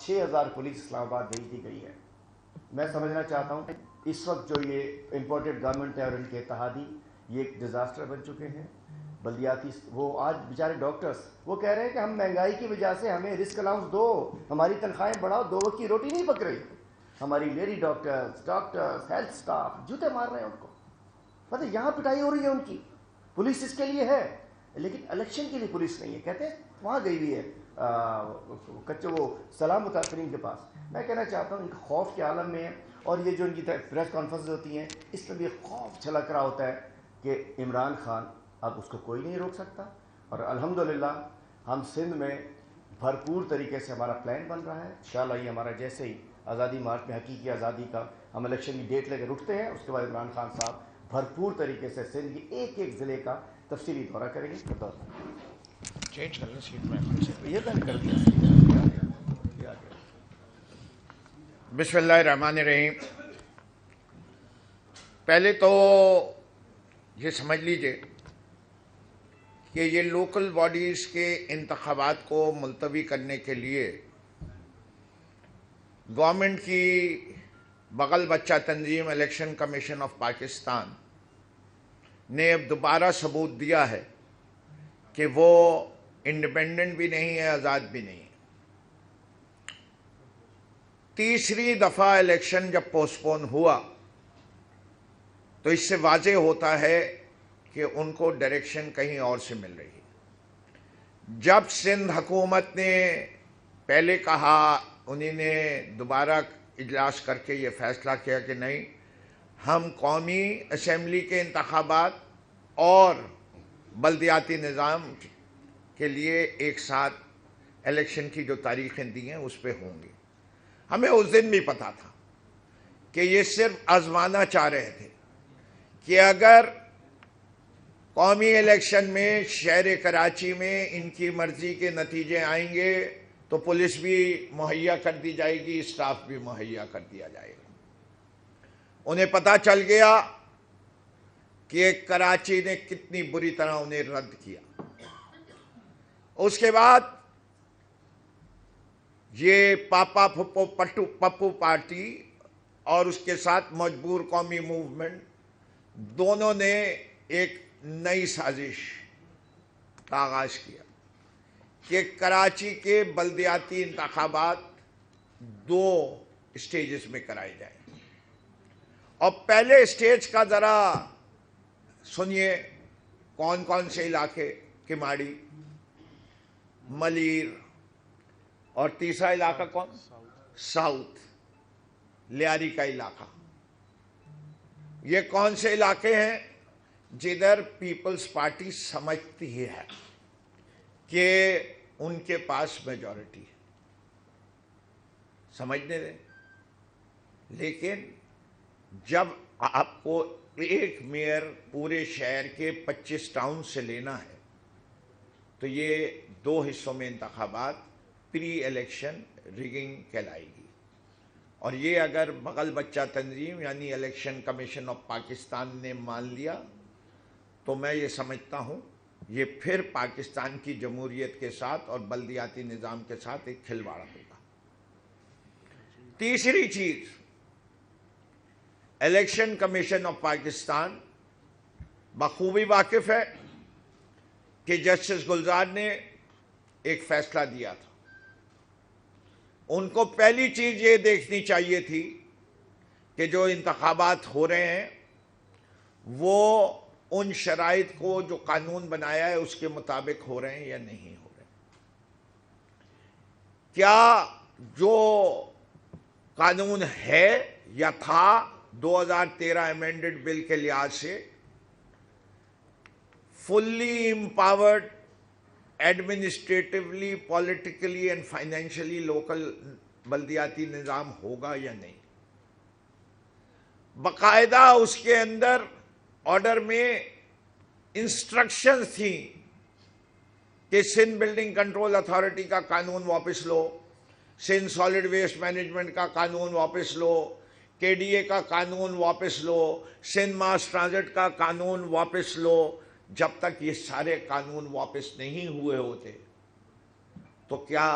6000 police Islamabad भेज दी गई है। मैं समझना चाहता हूँ इस वक्त जो ये इम्पोर्टेड गवर्नमेंट है और इनके इत्तेहादी ये एक डिज़ास्टर बन चुके हैं। बल्दियाती वो आज बेचारे डॉक्टर्स वो कह रहे हैं कि हम महंगाई की वजह से हमें रिस्क अलाउंस दो, हमारी तनख्वाहें बढ़ाओ, 2 वक्त की रोटी नहीं पक रही। हमारी लेडी डॉक्टर्स हेल्थ स्टाफ जूते मार रहे हैं उनको। पता यहाँ पिटाई हो रही है उनकी। पुलिस इसके लिए है लेकिन इलेक्शन के लिए पुलिस नहीं है। कहते हैं वहाँ गई हुई है कच्चे वो सलाम मुतासरीन के पास। मैं कहना चाहता हूँ इनका खौफ के आलम में है और ये जो इनकी प्रेस कॉन्फ्रेंस होती हैं इसमें भी खौफ झलक रहा होता है कि इमरान खान अब उसको कोई नहीं रोक सकता। और अल्हम्दुलिल्लाह हम सिंध में भरपूर तरीके से हमारा प्लान बन रहा है। इंशाअल्लाह ये हमारा जैसे ही आज़ादी मार्च में हकीकी आज़ादी का हम इलेक्शन की डेट लेकर उठते हैं उसके बाद इमरान खान साहब भरपूर तरीके से सिंध की एक एक ज़िले का तफसीली दौरा करेंगे। चेंज कर लें सीट में ये तो कर दिया। बिस्मिल्लाहिर्रहमानिर्रहीम। पहले तो ये समझ लीजिए कि ये लोकल बॉडीज़ के इंतखाबात को मुलतवी करने के लिए गवर्नमेंट की बगल बच्चा तंजीम इलेक्शन कमीशन ऑफ पाकिस्तान ने अब दोबारा सबूत दिया है कि वो इंडिपेंडेंट भी नहीं है, आज़ाद भी नहीं है। तीसरी दफ़ा इलेक्शन जब पोस्टपोन हुआ तो इससे वाज़ेह होता है कि उनको डायरेक्शन कहीं और से मिल रही है। जब सिंध हुकूमत ने पहले कहा, उन्हीं ने दोबारा इजलास करके ये फैसला किया कि नहीं, हम कौमी असम्बली के इंतखाबात और बल्दियाती निज़ाम के लिए एक साथ इलेक्शन की जो तारीखें दी हैं उस पर होंगी। हमें उस दिन भी पता था कि ये सिर्फ आजमाना चाह रहे थे कि अगर कौमी इलेक्शन में शहर कराची में इनकी मर्जी के नतीजे आएंगे तो पुलिस भी मुहैया कर दी जाएगी, स्टाफ भी मुहैया कर दिया जाएगा। उन्हें पता चल गया कि कराची ने कितनी बुरी तरह उन्हें रद्द किया। उसके बाद ये पापा फुप्पो पप्पू पार्टी और उसके साथ मजबूर कौमी मूवमेंट दोनों ने एक नई साजिश का आगाज किया कि कराची के बल्दियाती इंतखाबात 2 स्टेजेस में कराए जाए। और पहले स्टेज का ज़रा सुनिए कौन कौन से इलाके, किमाड़ी, मलीर, और तीसरा इलाका कौन, साउथ लियारी का इलाका। ये कौन से इलाके हैं जिधर पीपल्स पार्टी समझती है कि उनके पास मेजॉरिटी है, समझने दें। लेकिन जब आपको एक मेयर पूरे शहर के 25 टाउन से लेना है तो ये 2 हिस्सों में इंतखाबात प्री इलेक्शन रिगिंग कहलाएगी। और ये अगर बगल बच्चा तंजीम यानी इलेक्शन कमीशन ऑफ पाकिस्तान ने मान लिया तो मैं ये समझता हूँ ये फिर पाकिस्तान की जमहूरियत के साथ और बल्दियाती निज़ाम के साथ एक खिलवाड़ होगा। तीसरी चीज़, इलेक्शन कमीशन ऑफ पाकिस्तान बखूबी वाकिफ है कि जस्टिस गुलजार ने एक फैसला दिया था। उनको पहली चीज़ ये देखनी चाहिए थी कि जो इंतखाबात हो रहे हैं वो उन शराइत को जो कानून बनाया है उसके मुताबिक हो रहे हैं या नहीं हो रहे। क्या जो कानून है या था 2013 अमेंडेड बिल के लिहाज से fully empowered administratively, politically and financially local बल्दियाती निज़ाम होगा या नहीं। बाकायदा उसके अंदर ऑर्डर में इंस्ट्रक्शंस थी कि सिंध बिल्डिंग कंट्रोल अथॉरिटी का कानून वापस लो, सिंध सॉलिड वेस्ट मैनेजमेंट का कानून वापस लो, केडीए का कानून वापस लो, सिंध मास ट्रांजिट का कानून वापस लो। जब तक ये सारे कानून वापस नहीं हुए होते तो क्या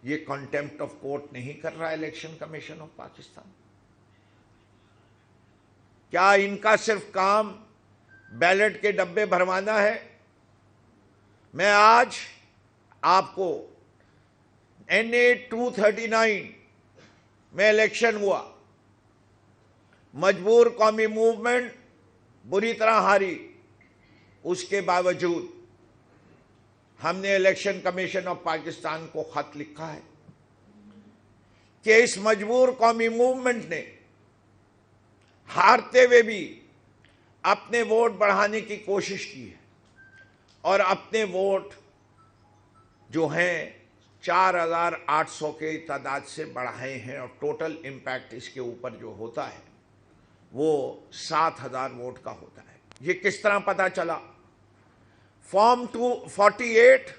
یہ کنٹمپٹ آف کورٹ نہیں کر رہا الیکشن کمیشن آف پاکستان؟ کیا ان کا صرف کام بیلٹ کے ڈبے بھروانا ہے؟ میں آج آپ کو NA 239 میں الیکشن ہوا، مجبور قومی موومنٹ بری طرح ہاری، اس کے باوجود ہم نے الیکشن کمیشن آف پاکستان کو خط لکھا ہے کہ اس مجبور قومی موومنٹ نے ہارتے ہوئے بھی اپنے ووٹ بڑھانے کی کوشش کی ہے اور اپنے ووٹ جو ہیں 4800 کے تعداد سے بڑھائے ہیں، اور ٹوٹل امپیکٹ اس کے اوپر جو ہوتا ہے وہ 7000 ووٹ کا ہوتا ہے۔ یہ کس طرح پتا چلا؟ فارم 248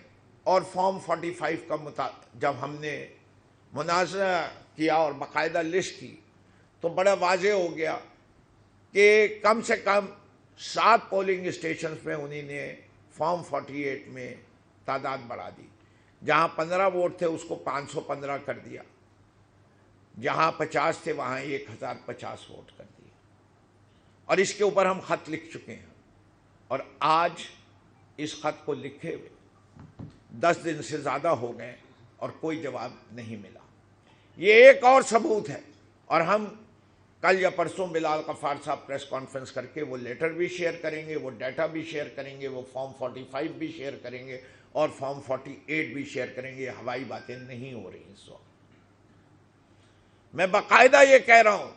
اور فارم 45 کا جب ہم نے مناظرہ کیا اور باقاعدہ لسٹ کی تو بڑا واضح ہو گیا کہ کم سے کم 7 پولنگ اسٹیشنز میں انہی نے فارم 48 میں تعداد بڑھا دی۔ جہاں 15 ووٹ تھے اس کو 515 کر دیا، جہاں 50 تھے وہاں 1050 ووٹ کر دیا، اور اس کے اوپر ہم خط لکھ چکے ہیں، اور آج اس خط کو لکھے ہوئے 10 دن سے زیادہ ہو گئے اور کوئی جواب نہیں ملا۔ یہ ایک اور ثبوت ہے، اور ہم کل یا پرسوں بلال غفار صاحب پریس کانفرنس کر کے وہ لیٹر بھی شیئر کریں گے، وہ ڈیٹا بھی شیئر کریں گے، وہ فارم 45 بھی شیئر کریں گے اور فارم 48 بھی شیئر کریں گے۔ ہوائی باتیں نہیں ہو رہی اس وقت۔ میں باقاعدہ یہ کہہ رہا ہوں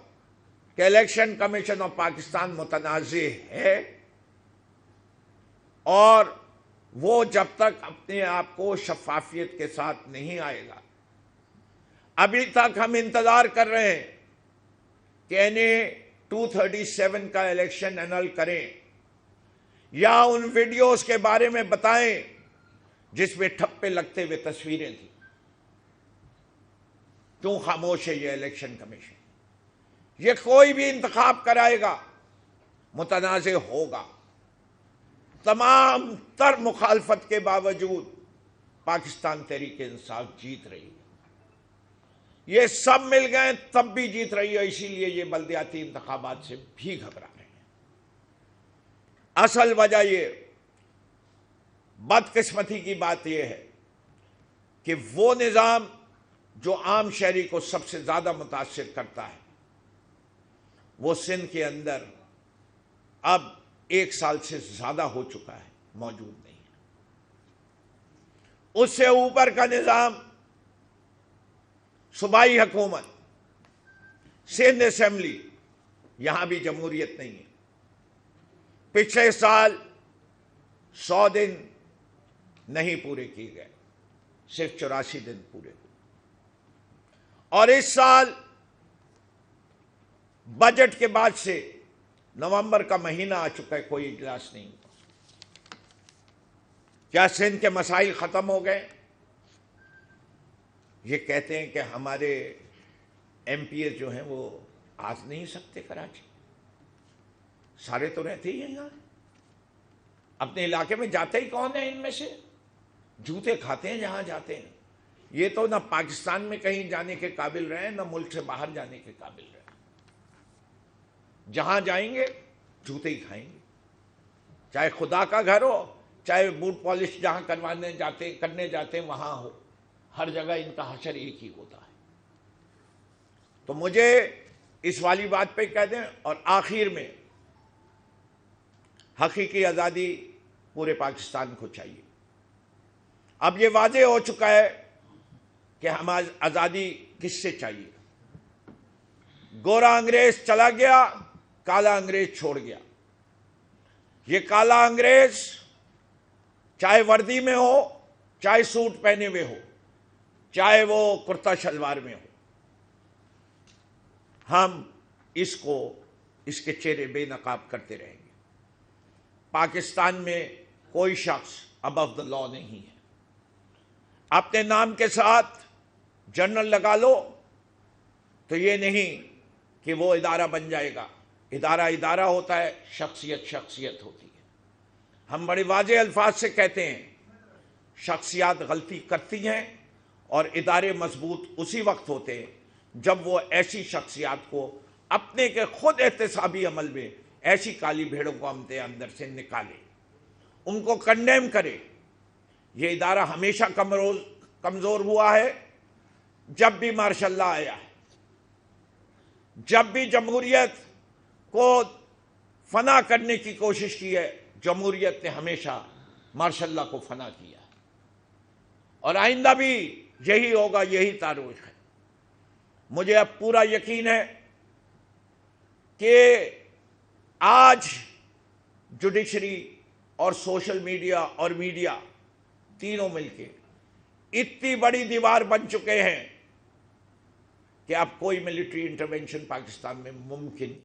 کہ الیکشن کمیشن آف پاکستان متنازع ہے، اور وہ جب تک اپنے آپ کو شفافیت کے ساتھ نہیں آئے گا۔ ابھی تک ہم انتظار کر رہے ہیں کہ NA 237 کا الیکشن انل کریں، یا ان ویڈیوز کے بارے میں بتائیں جس میں ٹھپے لگتے ہوئے تصویریں تھیں۔ کیوں خاموش ہے یہ الیکشن کمیشن؟ یہ کوئی بھی انتخاب کرائے گا متنازع ہوگا۔ تمام تر مخالفت کے باوجود پاکستان تحریک انصاف جیت رہی ہے۔ یہ سب مل گئے تب بھی جیت رہی ہے، اسی لیے یہ بلدیاتی انتخابات سے بھی گھبرا رہے ہیں۔ اصل وجہ یہ بدقسمتی کی بات یہ ہے کہ وہ نظام جو عام شہری کو سب سے زیادہ متاثر کرتا ہے وہ سندھ کے اندر اب 1 سال سے زیادہ ہو چکا ہے، موجود نہیں ہے۔ اس سے اوپر کا نظام صوبائی حکومت، سندھ اسمبلی، یہاں بھی جمہوریت نہیں ہے۔ پچھلے سال 100 دن نہیں پورے کیے گئے، صرف 84 دن پورے ہوئے، اور اس سال بجٹ کے بعد سے نومبر کا مہینہ آ چکا ہے، کوئی اجلاس نہیں ہوا۔ کیا سندھ کے مسائل ختم ہو گئے؟ یہ کہتے ہیں کہ ہمارے MPs جو ہیں وہ آ نہیں سکتے کراچی، سارے تو رہتے ہی ہیں یہاں، اپنے علاقے میں جاتے ہی کون ہیں ان میں سے؟ جوتے کھاتے ہیں جہاں جاتے ہیں۔ یہ تو نہ پاکستان میں کہیں جانے کے قابل رہے، نہ ملک سے باہر جانے کے قابل رہے، جہاں جائیں گے جوتے ہی کھائیں گے، چاہے خدا کا گھر ہو، چاہے بوٹ پالش جہاں کرنے جاتے ہیں وہاں ہو، ہر جگہ ان کا حشر ایک ہی ہوتا ہے۔ تو مجھے اس والی بات پہ کہہ دیں، اور آخر میں حقیقی آزادی پورے پاکستان کو چاہیے۔ اب یہ واضح ہو چکا ہے کہ ہم آزادی کس سے چاہیے۔ گورا انگریز چلا گیا، کالا انگریز چھوڑ گیا۔ یہ کالا انگریز چاہے وردی میں ہو، چاہے سوٹ پہنے ہوئے ہو، چاہے وہ کرتا شلوار میں ہو، ہم اس کے چہرے بے نقاب کرتے رہیں گے۔ پاکستان میں کوئی شخص ابو دا لا نہیں ہے۔ اپنے نام کے ساتھ جنرل لگا لو تو یہ نہیں کہ وہ ادارہ بن جائے گا۔ ادارہ ہوتا ہے، شخصیت ہوتی ہے۔ ہم بڑے واضح الفاظ سے کہتے ہیں شخصیات غلطی کرتی ہیں اور ادارے مضبوط اسی وقت ہوتے ہیں جب وہ ایسی شخصیات کو اپنے کے خود احتسابی عمل میں ایسی کالی بھیڑوں کو اپنے اندر سے نکالے، ان کو کنڈیم کرے۔ یہ ادارہ ہمیشہ کمزور ہوا ہے جب بھی مارشل اللہ آیا ہے، جب بھی جمہوریت کو فنا کرنے کی کوشش کی ہے، جمہوریت نے ہمیشہ مارشل اللہ کو فنا کیا، اور آئندہ بھی یہی ہوگا، یہی تاریخ ہے۔ مجھے اب پورا یقین ہے کہ آج جوڈیشری اور سوشل میڈیا اور میڈیا تینوں مل کے اتنی بڑی دیوار بن چکے ہیں کہ اب کوئی ملٹری انٹرونشن پاکستان میں ممکن